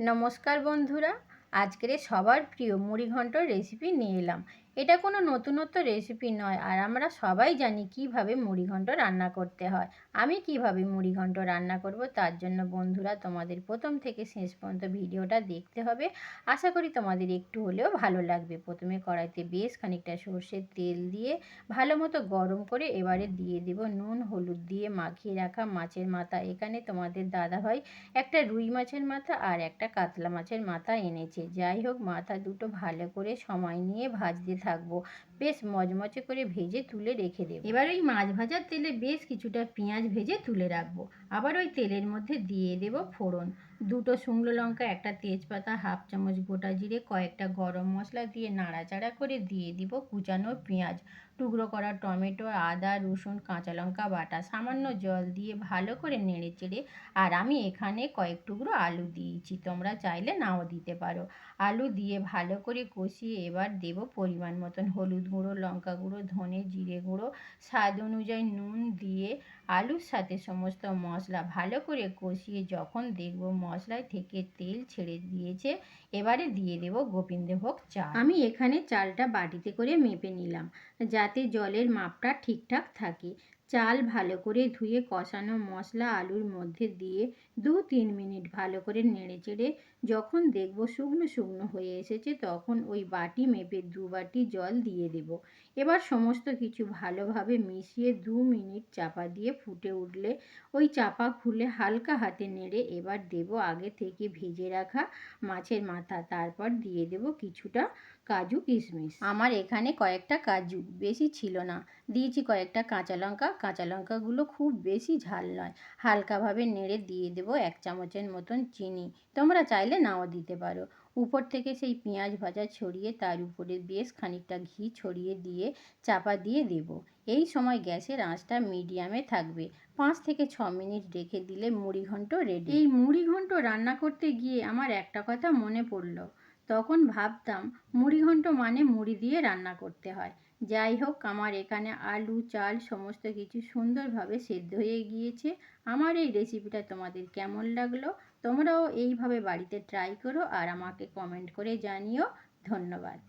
নমস্কার বন্ধুরা, আজকের সবার প্রিয় মুড়িঘণ্টর রেসিপি নিয়ে এলাম। এটা কোনো নতুনত্ব রেসিপি নয়, আর আমরা সবাই জানি কিভাবে মুড়িঘণ্ট রান্না করতে হয়। আমি কিভাবে মুড়িঘণ্ট রান্না করব তার জন্য বন্ধুরা তোমাদের প্রথম থেকে শেষ পর্যন্ত ভিডিওটা দেখতে হবে। আশা করি তোমাদের একটু হলেও ভালো লাগবে। প্রথমে কড়াইতে বেশ খানিকটা সর্ষের তেল দিয়ে ভালো মতো গরম করে এবারে দিয়ে দেব নুন হলুদ দিয়ে মাখিয়ে রাখা মাছের মাথা। এখানে তোমাদের দাদাভাই একটা রুই মাছের মাথা আর একটা কাতলা মাছের মাথা এনেছে। যাই হোক, মাথা দুটো ভালো করে সময় নিয়ে ভাজতে থাকবো, বেশ মচমচে করে ভেজে তুলে রেখে দেবো। এবার ওই মাছ ভাজার তেলে বেশ কিছুটা পেঁয়াজ ভেজে তুলে রাখবো। আবার ওই তেলের মধ্যে দিয়ে দেব ফোড়ন, দুটো শুকনো লঙ্কা, একটা তেজপাতা, হাফ চামচ গোটা জিরে, কয়েকটা গরম মশলা দিয়ে নাড়াচাড়া করে দিয়ে দিব কুচানো পেঁয়াজ, টুকরো করা টমেটো, আদা রসুন কাঁচা লঙ্কা বাটা, সামান্য জল দিয়ে ভালো করে নেড়ে চেড়ে, আর আমি এখানে কয়েক টুকরো আলু দিয়েছি, তোমরা চাইলে নাও দিতে পারো। আলু দিয়ে ভালো করে কষিয়ে এবার দেব পরিমাণ মতন হলুদ গুঁড়ো, লঙ্কা গুঁড়ো, ধনে জিরে গুঁড়ো, স্বাদ অনুযায়ী নুন দিয়ে আলুর সাথে সমস্ত মশলা ভালো করে কষিয়ে যখন দেখব মশলায় থেকে তেল ছেড়ে দিয়েছে, এবারে দিয়ে দেব গোবিন্দভোগ চাল। আমি এখানে চালটা বাটিতে করে মেপে নিলাম যাতে জলের মাপটা ঠিকঠাক থাকে। চাল ভালো করে ধুয়ে কষানো মশলা আলুর মধ্যে দিয়ে 2-3 মিনিট ভালো করে নেড়ে চেড়ে যখন দেখব শুকনো শুকনো হয়ে এসেছে, তখন ওই বাটি মেপে 2 বাটি জল দিয়ে দেব। এবার সমস্ত কিছু ভালোভাবে মিশিয়ে 2 মিনিট চাপা দিয়ে ফুটে উঠলে ওই চাপা খুলে হালকা হাতে নেড়ে এবার দেব আগে থেকে ভেজে রাখা মাছের মাথা, তারপর দিয়ে দেব কিছুটা কাজু কিশমিশ। আমার এখানে কয়েকটা কাজু, বেশি ছিল না, দিয়েছি কয়েকটা কাঁচা লঙ্কা। কাঁচা লঙ্কাগুলো খুব বেশি ঝাল নয়। হালকাভাবে নেড়ে দিয়ে দেবো 1 চামচের মতন চিনি, তোমরা চাইলে নাও দিতে পারো। উপর থেকে সেই পেঁয়াজ ভাজা ছড়িয়ে তার উপরে বেশ খানিকটা ঘি ছড়িয়ে দিয়ে চাপা দিয়ে দেব। এই সময় গ্যাসের আঁচটা মিডিয়ামে থাকবে। 5 থেকে 6 মিনিট রেখে দিলে মুড়িঘণ্ট রেডি। এই মুড়িঘণ্ট রান্না করতে গিয়ে আমার একটা কথা মনে পড়লো। তখন ভাবতাম মুড়িঘণ্ট মানে মুড়ি দিয়ে রান্না করতে হয়। যাই হোক, আমার এখানে আলু চাল সমস্ত কিছু সুন্দরভাবে সেদ্ধ হয়ে গিয়েছে। আমার এই রেসিপিটা তোমাদের কেমন লাগলো? তোমরাও এইভাবে বাড়িতে ট্রাই করো আর আমাকে কমেন্ট করে জানিও। ধন্যবাদ।